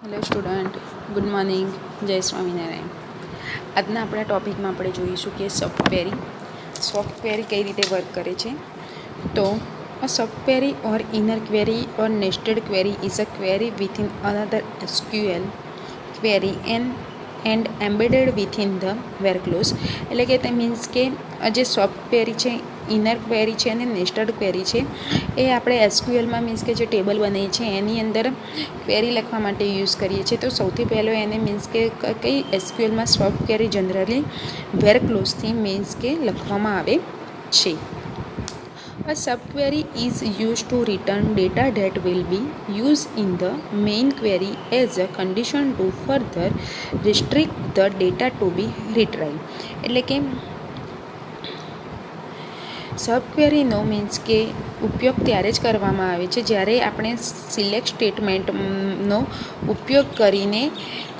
Hello student, good morning, જય સ્વામિનારાયણ. આજના આપણા ટૉપિકમાં આપણે જોઈશું કે સોફ્ટ ક્વેરી કઈ રીતે વર્ક કરે છે. તો a soft query or inner query or nested query is a query within another SQL query and embedded within the where clause. એટલે કે તે મીન્સ કે જે સોફ્ટ ક્વેરી છે, ઇનર ક્વેરી છે અને નેસ્ટેડ ક્વેરી છે, એ આપણે એસક્યુએલમાં મીન્સ કે જે ટેબલ બનાવીએ છીએ એની અંદર ક્વેરી લખવા માટે યુઝ કરીએ છીએ. તો સૌથી પહેલો એને મીન્સ કે કઈ એસક્યુએલમાં સોફ્ટ ક્વેરી જનરલી વેર ક્લોઝથી મીન્સ કે લખવામાં આવે છે. A subquery is used to return data that will be used in the main query as a condition to further restrict the data to be retrieved. એટલે કે સબક્વેરીનો means કે ઉપયોગ ત્યારે જ કરવામાં આવે છે જ્યારે આપણે સિલેક્ટ સ્ટેટમેન્ટનો ઉપયોગ કરીને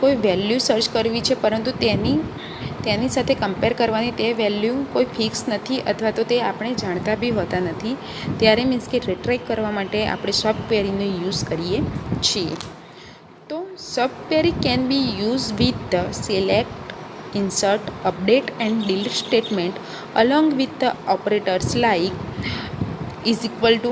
કોઈ વેલ્યુ સર્ચ કરવી છે, પરંતુ તેની સાથે કમ્પેર કરવાની તે વેલ્યુ કોઈ ફિક્સ નથી અથવા તો તે આપણે જાણતા બી હોતા નથી. ત્યારે મીન્સ કે રિટ્રાઈવ કરવા માટે આપણે સબક્વેરીનો યુઝ કરીએ છીએ. તો subquery can be use with the select, insert, update and delete statement along with the operators like is equal to,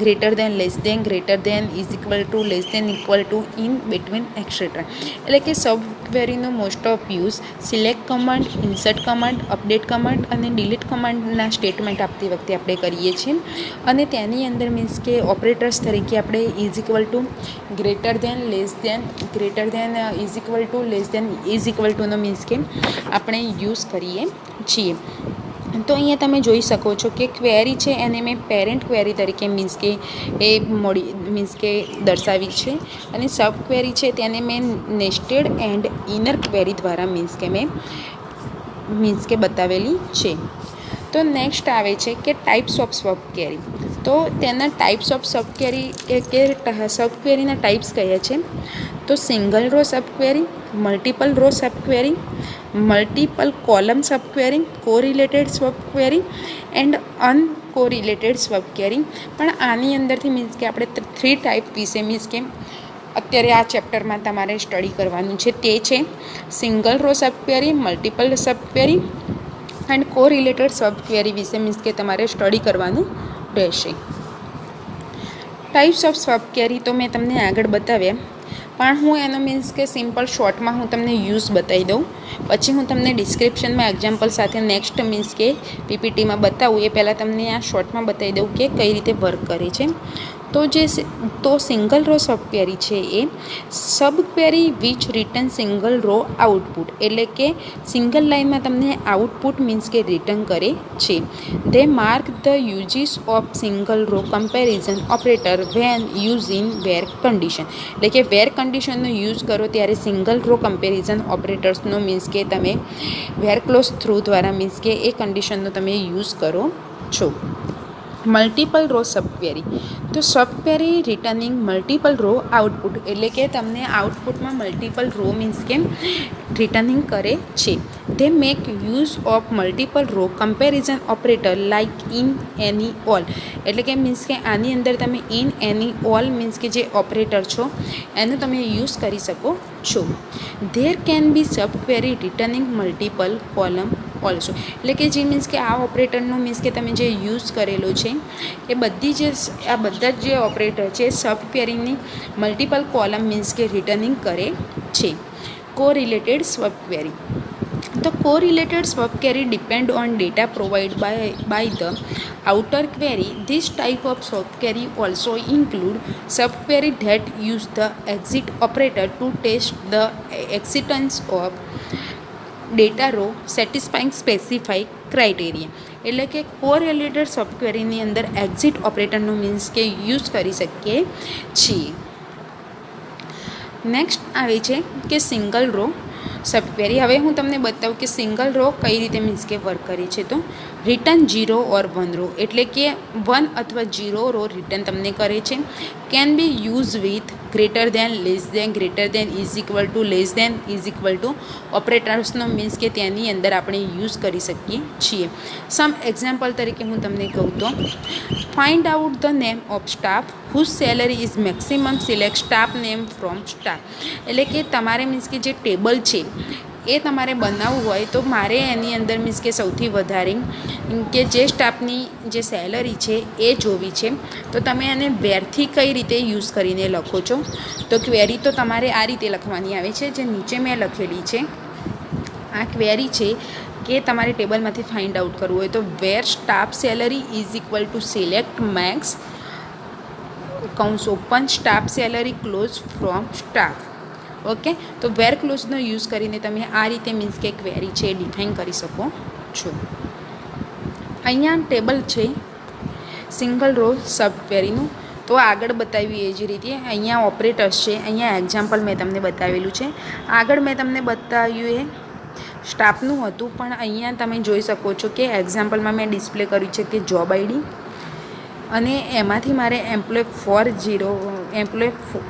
greater than, less than, greater than, is equal to, less than, equal to, in between, etc. એટલે કે સબક્વેરીનો most of use select command, insert command, update command અને delete કમાન્ડના statement આપતી વખતે આપણે કરીએ છીએ. અને તેની અંદર મીન્સ કે ઓપરેટર્સ તરીકે આપણે is equal to, greater than, less than, greater than, is equal to, less than, is equal ટુનો મીન્સ કે આપણે યુઝ કરીએ છીએ. તો અહીંયા તમે જોઈ શકો છો કે ક્વેરી છે એને મેં પેરેન્ટ ક્વેરી તરીકે મીન્સ કે દર્શાવી છે, અને સબ ક્વેરી છે તેને મેં નેસ્ટેડ એન્ડ ઇનર ક્વેરી દ્વારા મીન્સ કે બતાવેલી છે. તો નેક્સ્ટ આવે છે કે ટાઈપ્સ ઓફ સબ ક્વેરી. તો તેના ટાઈપ્સ ઓફ સબ ક્વેરી કે સબ ક્વેરીના ટાઈપ્સ કયા છે. તો single row sub query, multiple row sub query, multiple column sub query, correlated sub query and uncorrelated sub query. પણ આની અંદરથી મીન્સ કે આપણે 3 ટાઈપ વિશે મીન્સ કે અત્યારે આ ચેપ્ટરમાં તમારે સ્ટડી કરવાનું છે. તે છે single row sub query, multiple sub query and correlated sub query વિશે મીન્સ કે તમારે સ્ટડી કરવાનું રહેશે. ટાઈપ્સ ઓફ સબ ક્વેરી તો મેં તમને આગળ બતાવ્યા, પણ હું એનો મીન્સ કે સિમ્પલ શોર્ટમાં હું તમને યુઝ બતાવી દઉં. પછી હું તમને ડિસ્ક્રિપ્શનમાં એક્ઝામ્પલ સાથે નેક્સ્ટ મીન્સ કે પીપીટીમાં બતાવું એ પહેલાં તમને આ શોર્ટમાં બતાવી દઉં કે કઈ રીતે વર્ક કરે છે. તો સિંગલ રો સબ ક્વેરી છે a sub query which return single row output, એટલે કે સિંગલ લાઇનમાં તમને આઉટપુટ મીન્સ કે રિટર્ન કરે છે. They mark the uses of single row comparison operator when use in where condition. એટલે કે વેર કન્ડિશનનો યુઝ કરો ત્યારે સિંગલ રો કમ્પેરિઝન ઓપરેટર્સનો મીન્સ કે તમે વેર ક્લોઝ થ્રુ દ્વારા મીન્સ કે એ કન્ડિશનનો તમે યુઝ કરો છો. Multiple row sub query. તો sub query returning multiple row output, એટલે કે તમને આઉટપુટમાં મલ્ટિપલ રો મીન્સ કે રિટર્નિંગ કરે છે. They make use of multiple row comparison operator like in, any, all. એટલે કે મીન્સ કે આની અંદર તમે ઇન, એની, ઓલ મીન્સ કે જે ઓપરેટર છો એનો તમે યુઝ કરી શકો છો. There can be sub query returning multiple column also. એટલે કે જે મીન્સ કે આ ઓપરેટરનો મીન્સ કે તમે જે યુઝ કરેલો છે એ બધા જ જે ઓપરેટર છે સબ ક્વેરીની મલ્ટિપલ કોલમ મીન્સ કે રિટર્નિંગ કરે છે. Correlated sub query. The correlated subquery depend on data provided by the outer query. This type of subquery also include subquery that use the exit operator to test the existence of data row satisfying specified criteria. એટલે કે correlated સબક્વેરીની અંદર exit ઓપરેટરનો means કે use કરી શકીએ છીએ. Next આવે છે કે સિંગલ રો સબ ક્વેરી. હવે હું તમને બતાવું કે સિંગલ રો કઈ રીતે મીન્સ કે વર્ક કરે છે. તો રિટર્ન 0 ઓર 1 રો, એટલે કે 1 અથવા 0 રો રિટર્ન તમને કરે છે. Can be use with greater than, less than, greater than, is equal to, less than, is equal to ઓપરેટર્સનો મીન્સ કે તેની અંદર આપણે યુઝ કરી શકીએ છીએ. સમ એક્ઝામ્પલ તરીકે હું તમને કહું તો find out the name of staff whose salary is maximum, select staff name from staff. એટલે કે તમારે મીન્સ કે જે ટેબલ છે એ તમારે બનાવવું હોય તો મારે એની અંદર મીન્સ કે સૌથી વધારે કે જે સ્ટાફની જે સેલરી છે એ જોવી છે. તો તમે એને વેરથી કઈ રીતે યુઝ કરીને લખો છો, તો ક્વેરી તો તમારે આ રીતે લખવાની આવે છે જે નીચે મેં લખેલી છે. આ ક્વેરી છે કે તમારે ટેબલમાંથી ફાઇન્ડ આઉટ કરવું હોય તો where staff salary is equal to select max કૌંસ open staff salary close from staff. Okay, તો વેર ક્લોઝનો યુઝ કરીને તમે આ રીતે મીન્સ કે ક્વેરી છે ડિફાઇન કરી શકો છો. અહીંયા ટેબલ છે સિંગલ રો સબ ક્વેરીનું, તો આગળ બતાવી એ જ રીતે અહીંયા ઓપરેટર્સ છે. અહીંયા એક્ઝામ્પલ મેં તમને બતાવેલું છે. આગળ મેં તમને બતાવ્યું એ સ્ટાફનું હતું, પણ અહીંયા તમે જોઈ શકો છો કે એક્ઝામ્પલમાં મેં ડિસ્પ્લે કર્યું છે કે જોબ આઈડી, અને એમાંથી મારે એમ્પ્લોય 141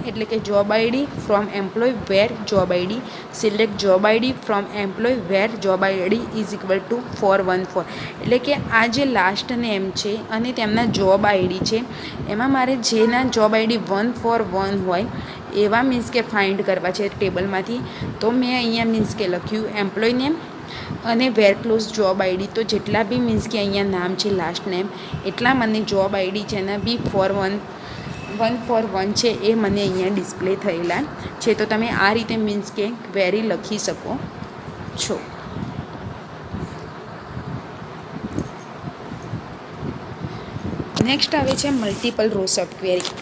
એટલે કે job ID from employee where job ID, select job ID from employee where job ID is equal to 414. એટલે કે આ જે લાસ્ટ નેમ છે અને તેમના જોબ આઈડી છે એમાં મારે જેના જોબ આઈડી 141 હોય એવા મીન્સ કે ફાઇન્ડ કરવા છે ટેબલમાંથી. તો મેં અહીંયા મીન્સ કે લખ્યું એમ્પ્લોય નેમ અને વેર ક્લોઝ જોબ આઈડી. તો જેટલા બી મીન્સ કે અહીંયા નામ છે લાસ્ટ નેમ એટલા મને જોબ આઈડી જેના બી 141 છે એ મને અહીંયા ડિસ્પ્લે થયેલા છે. તો તમે આ રીતે મીન્સ કે ક્વેરી લખી શકો છો. નેક્સ્ટ આવે છે multiple row sub query.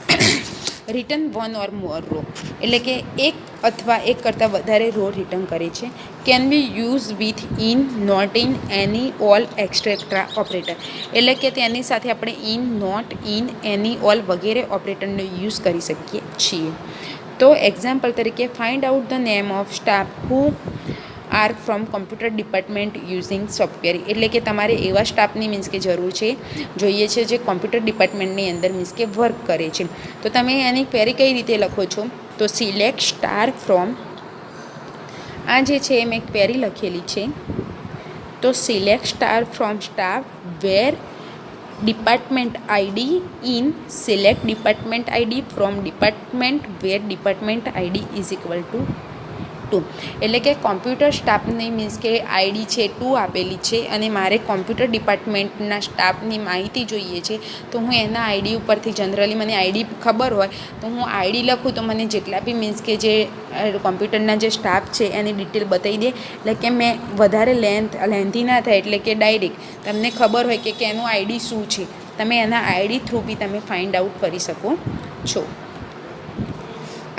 Return one or more row એટલે કે એક અથવા એક કરતાં વધારે રો રિટર્ન કરે છે. Can be use with in, not in, any, all, extra operator. એટલે કે તેની સાથે આપણે in, not, in, any, all વગેરે ઓપરેટરનો યુઝ કરી શકીએ છીએ. તો એક્ઝામ્પલ તરીકે find out the name of staff who are from computer department using software. એટલે કે તમારે એવા સ્ટાફની મીન્સ કે જરૂર છે, જોઈએ છે જે કોમ્પ્યુટર ડિપાર્ટમેન્ટની અંદર મીન્સ કે વર્ક કરે છે. તો તમે એની ક્વેરી કઈ રીતે લખો છો, તો સિલેક્ટ સ્ટાર ફ્રોમ, આ જે છે એ મેં ક્વેરી લખેલી છે. તો select star from staff where department ID in, select department ID from department where department ID is equal to 2. એટલે કે કોમ્પ્યુટર સ્ટાફની મીન્સ કે આઈડી છે 2 આપેલી છે અને મારે કોમ્પ્યુટર ડિપાર્ટમેન્ટના સ્ટાફની માહિતી જોઈએ છે. તો હું એના આઈડી ઉપરથી જનરલી મને આઈડી ખબર હોય તો હું આઈડી લખું તો મને જેટલા બી મીન્સ કે જે કોમ્પ્યુટરના જે સ્ટાફ છે એની ડિટેલ બતાવી દે. એટલે કે મેં વધારે લેન્થી ના થાય, એટલે કે ડાયરેક્ટ તમને ખબર હોય કે એનું આઈડી શું છે, તમે એના આઈડી થ્રુ બી તમે ફાઇન્ડ આઉટ કરી શકો છો.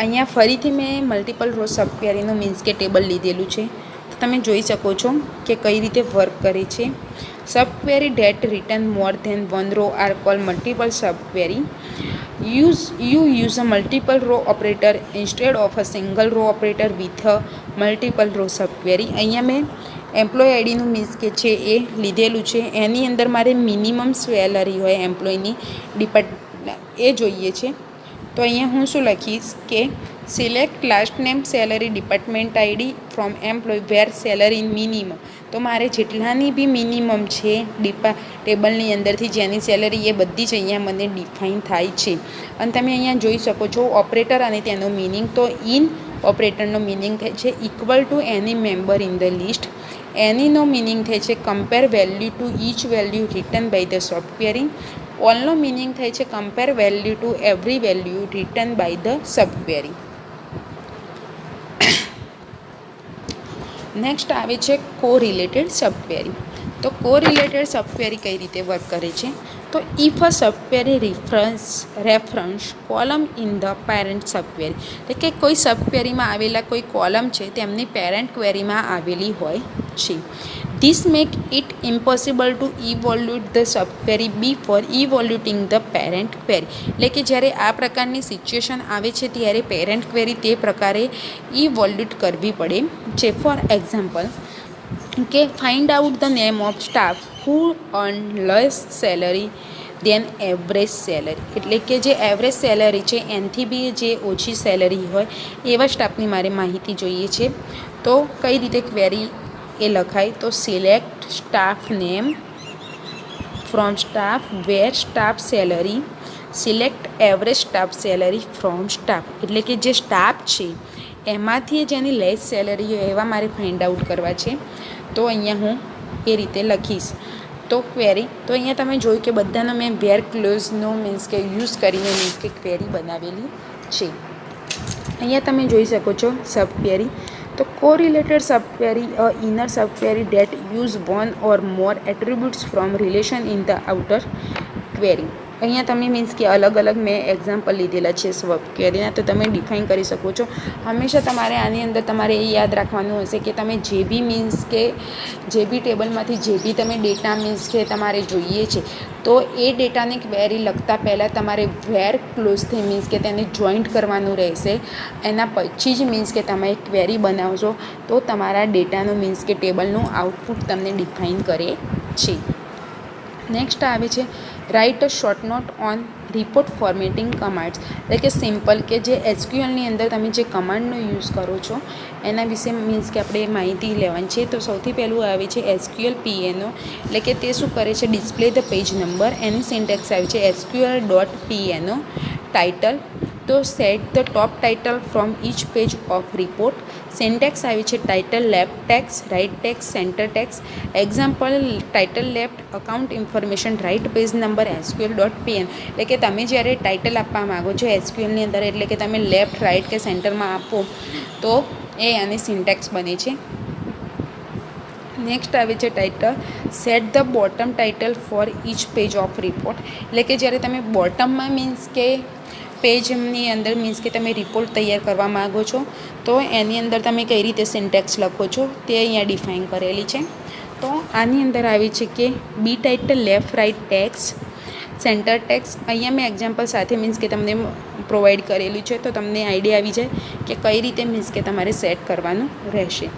અહીંયા ફરીથી મેં મલ્ટિપલ રો સબ ક્વેરીનું મીન્સ કે ટેબલ લીધેલું છે. તો તમે જોઈ શકો છો કે કઈ રીતે વર્ક કરે છે. Sub query that return more than one row are call multiple sub query. Use a multiple row operator instead of a single row operator with a multiple row sub query. અહીંયા મેં employ આઈડીનું means કે છે એ લીધેલું છે. એની અંદર મારે minimum salary હોય એમ્પ્લોયની એ જોઈએ છે. તો અહીંયા હું શું લખીશ કે select last name salary department ID from employee where salary minimum. તો મારે જેટલાની બી મિનિમમ છે ટેબલની અંદરથી જેની સેલરી એ બધી જ અહીંયા મને ડિફાઇન થાય છે. અને તમે અહીંયા જોઈ શકો છો ઓપરેટર અને તેનો મિનિંગ. તો ઇન ઓપરેટરનો મિનિંગ થાય છે equal to any member in the list. એનીનો મિનિંગ થાય છે compare value to each value return by the સોફ્ટવેરિંગ. ઓલનો મિનિંગ થાય છે compare value to every value return by the subquery. Next આવે છે કોરિલેટેડ સબક્વેરી. તો કોરિલેટેડ સબક્વેરી કઈ રીતે વર્ક કરે છે, તો if a subquery reference column in the parent subquery. એટલે કે કોઈ સબક્વેરીમાં આવેલા કોઈ કોલમ છે તેમની પેરેન્ટ ક્વેરીમાં આવેલી હોય છે. This make it impossible to evaluate the subquery before evaluating the parent query. એટલે કે જ્યારે આ પ્રકારની સિચ્યુએશન આવે છે ત્યારે પેરેન્ટ ક્વેરી તે પ્રકારે ઇવોલ્યુટ કરવી પડે છે. ફોર એક્ઝામ્પલ કે find out the name of staff who earn less salary than average salary, એટલે કે જે એવરેજ સેલરી છે એનાથી બી જે ઓછી સેલરી હોય એવા સ્ટાફની મારે માહિતી જોઈએ છે. તો કઈ રીતે ક્વેરી એ લખાય, તો select staff name from staff where staff salary, select average staff salary from staff, એટલે કે જે સ્ટાફ છે એમાંથી જેની લેસ સેલરી હોય એવા મારે ફાઇન્ડ આઉટ કરવા છે. તો અહીંયા હું એ રીતે લખીશ. તો ક્વેરી, તો અહીંયા તમે જોયું કે બધાનો મેં વેર ક્લોઝનો મીન્સ કે યુઝ કરીને મીન્સ કે ક્વેરી બનાવેલી છે. અહીંયા તમે જોઈ શકો છો સબ ક્વેરી. તો correlated sub query, a inner sub query date use one or more attributes from relation in the outer query. અહીંયા તમે મીન્સ કે અલગ અલગ મેં એક્ઝામ્પલ લીધેલા છે સબ ક્વેરીના, તો તમે ડિફાઇન કરી શકો છો. હંમેશા તમારે આની અંદર તમારે એ યાદ રાખવાનું હશે કે તમે જે બી મીન્સ કે જે બી ટેબલમાંથી જે બી તમે ડેટા મીન્સ કે તમારે જોઈએ છે, તો એ ડેટાને ક્વેરી લખતા પહેલાં તમારે વેર ક્લોઝથી મીન્સ કે તેને જોઈન્ટ કરવાનું રહેશે. એના પછી જ મીન્સ કે તમે ક્વેરી બનાવશો તો તમારા ડેટાનું મીન્સ કે ટેબલનું આઉટપુટ તમને ડિફાઇન કરે છે. નેક્સ્ટ આવે છે write a short note on report formatting commands, એટલે કે સિમ્પલ કે જે એસક્યુએલની અંદર તમે જે કમાન્ડનો યુઝ કરો છો એના વિશે મીન્સ કે આપણે માહિતી લેવાની છે. તો સૌથી પહેલું આવે છે એસક્યુએલ પીએનઓ, એટલે કે તે શું કરે છે, ડિસ્પ્લે ધ પેજ નંબર. એની સિન્ટેક્સ આવે છે એસક્યુએલ ડોટ પીએનઓ. ટાઇટલ, તો set the top title from each page of report. Syntax આવી છે title left text, right text, centre text. Example title left account information right page number SQL dot PN, એટલે કે તમે જ્યારે title આપવા માગો છો એસક્યુએલની અંદર, એટલે કે તમે લેફ્ટ રાઇટ કે સેન્ટરમાં આપો તો એ આની સિન્ટેક્સ બને છે. નેક્સ્ટ આવે છે title set the bottom title for each page of report, એટલે કે જ્યારે તમે બોટમમાં મીન્સ કે પેજની અંદર મીન્સ કે તમે રિપોર્ટ તૈયાર કરવા માગો છો તો એની અંદર તમે કઈ રીતે સિન્ટેક્સ લખો છો તે અહીંયા ડિફાઇન કરેલી છે. તો આની અંદર આવી છે કે B title left right text, centre text. અહીંયા મેં એક્ઝામ્પલ સાથે મીન્સ કે તમને પ્રોવાઈડ કરેલું છે તો તમને આઈડિયા આવી જાય કે કઈ રીતે મીન્સ કે તમારે સેટ કરવાનું રહેશે.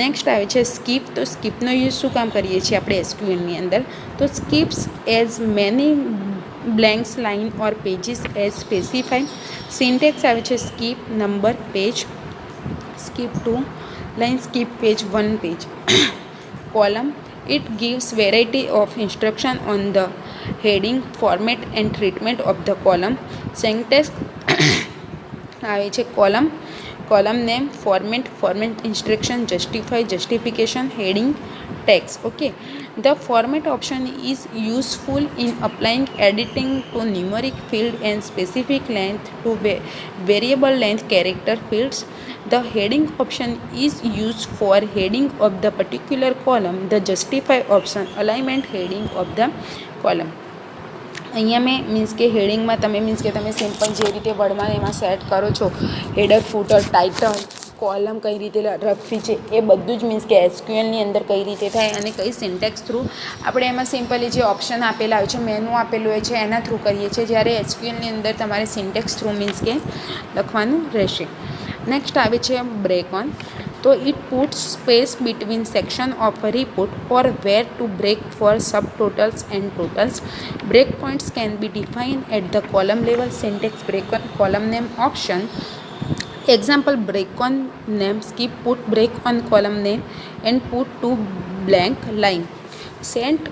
નેક્સ્ટ આવે છે સ્કીપ. તો સ્કીપનો યુઝ શું કામ કરીએ છીએ આપણે એસક્યુએલની અંદર, તો સ્કીપ્સ એઝ મેની બ્લેન્ક્સ લાઇન ઓર પેજીસ એઝ સ્પેસિફાઈ. સિન્ટેક્સ આવે છે skip number page, skip 2 line, skip page 1 page. Column, it gives variety of instruction on the heading, format and treatment of the column. Syntax આવે છે column name, format instruction, justify, justification, heading, text. Okay, the format option is useful in applying editing to numeric field and specific length to variable length character fields. The heading option is used for heading of the particular column. The justify option alignment heading of the column. અહીંયા મેં means કે હેડિંગમાં તમે means કે તમે simple જે રીતે વર્ડમાં એમાં set કરો છો હેડર, ફૂટર, ટાઇટલ, કોલમ કઈ રીતે લખવી છે એ બધું જ મીન્સ કે એસક્યુએલની અંદર કઈ રીતે થાય અને કઈ સિન્ટેક્સ થ્રુ આપણે એમાં સિમ્પલી જે ઓપ્શન આપેલા હોય છે, મેનુ આપેલું હોય છે એના થ્રુ કરીએ છીએ, જ્યારે એસક્યુએલની અંદર તમારે સિન્ટેક્સ થ્રુ મીન્સ કે લખવાનું રહેશે. નેક્સ્ટ આવે છે બ્રેક ઓન. તો it puts space between section of a report or where to break for sub totals and totals. Break points can be defined at the column level. Syntax break on column name option. Example break on name, skip put break on column name and put to blank line. Set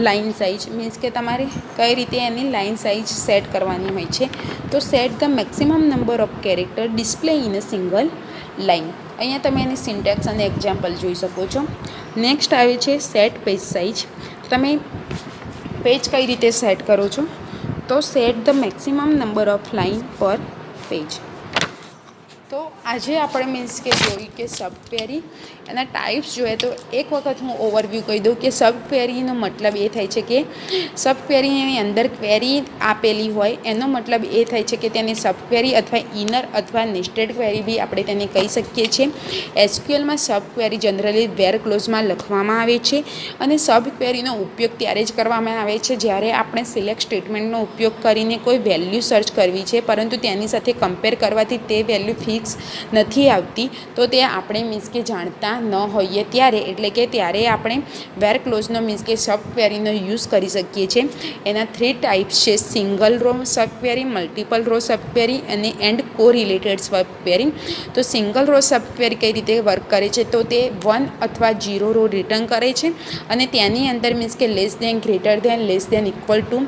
line size means કે તમારે કઈ રીતે એની line size set કરવાની હોય છે, તો set the maximum number of character display in a single line. અહીંયા તમે એની સિન્ટેક્સ અને એક્ઝામ્પલ જોઈ શકો છો. નેક્સ્ટ આવે છે સેટ પેજ સાઇઝ. તમે પેજ કઈ રીતે સેટ કરો છો, તો set the maximum number of line પર પેજ. તો આજે આપણે મીન્સ કે જોયું કે સબ ક્વેરી એના ટાઈપ્સ જોઈએ. તો એક વખત હું ઓવરવ્યૂ કહી દઉં કે સબ ક્વેરીનો મતલબ એ થાય છે કે સબ ક્વેરીની અંદર ક્વેરી આપેલી હોય એનો મતલબ એ થાય છે કે તેની સબ ક્વેરી અથવા ઇનર અથવા નેસ્ટેડ ક્વેરી બી આપણે તેને કહી શકીએ છીએ. એસક્યુએલમાં સબ ક્વેરી જનરલી વેર ક્લોઝમાં લખવામાં આવે છે અને સબ ક્વેરીનો ઉપયોગ ત્યારે જ કરવામાં આવે છે જ્યારે આપણે સિલેક્ટ સ્ટેટમેન્ટનો ઉપયોગ કરીને કોઈ વેલ્યુ સર્ચ કરવી છે, પરંતુ તેની સાથે કમ્પેર કરવાથી તે વેલ્યુ ફિક્સ ટ્રિક્સ નથી આવતી તો તે આપણે મીન્સ કે જાણતા ન હોઈએ ત્યારે, એટલે કે ત્યારે આપણે વેર ક્લોઝનો મીન્સ કે સબ ક્વેરીનો યુઝ કરી શકીએ છીએ. એના 3 ટાઈપ્સ છે: single row sub query, multiple row sub query અને એન્ડ કોરિલેટેડ સબ ક્વેરી. તો સિંગલ રો સબ ક્વેરી કઈ રીતે વર્ક કરે છે, તો તે 1 અથવા 0 રો રિટર્ન કરે છે અને તેની અંદર મીન્સ કે less than, greater than, less than, equal to,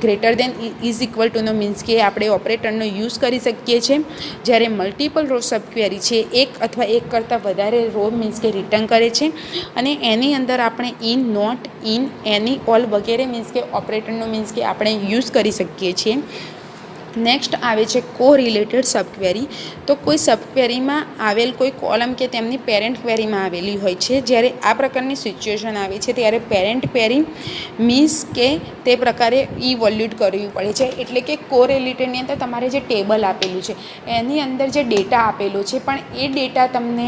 greater than, is equal ટુનો મીન્સ કે આપણે ઓપરેટરનો યુઝ કરી શકીએ છીએ. જ્યારે મલ્ટિપલ રો સબ ક્વેરી છે, એક અથવા એક કરતાં વધારે રો મીન્સ કે રિટર્ન કરે છે અને એની અંદર આપણે in, not, in, any, all વગેરે મીન્સ કે ઓપરેટરનો મીન્સ કે આપણે યુઝ કરી શકીએ છીએ. નેક્સ્ટ આવે છે કોરિલેટેડ સબ ક્વેરી. તો કોઈ સબ ક્વેરીમાં આવેલ કોઈ કોલમ કે તેમની પેરેન્ટ ક્વેરીમાં આવેલી હોય છે. જ્યારે આ પ્રકારની સિચ્યુએશન આવે છે ત્યારે પેરેન્ટ ક્વેરી મીન્સ કે તે પ્રકારે ઇવોલ્યુટ કરવી પડે છે. એટલે કે કોરિલેટેડની અંદર તમારે જે ટેબલ આપેલું છે એની અંદર જે ડેટા આપેલો છે, પણ એ ડેટા તમને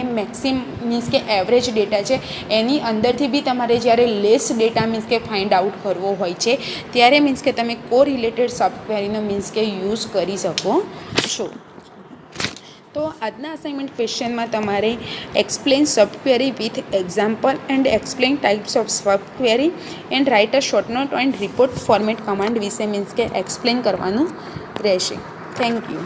મીન્સ કે એવરેજ ડેટા છે એની અંદરથી બી તમારે જ્યારે લેસ ડેટા મીન્સ કે ફાઇન્ડ આઉટ કરવો હોય છે ત્યારે મીન્સ કે તમે કોરિલેટેડ સબ ક્વેરીનો મીન્સ કે યુઝ કરી શકો છો. તો આજના અસાઇનમેન્ટ ક્વેશ્ચનમાં તમારે explain sub query with example and explain types of sub query and write a short note and report format command વિશે મીન્સ કે એક્સપ્લેન કરવાનું રહેશે. Thank you.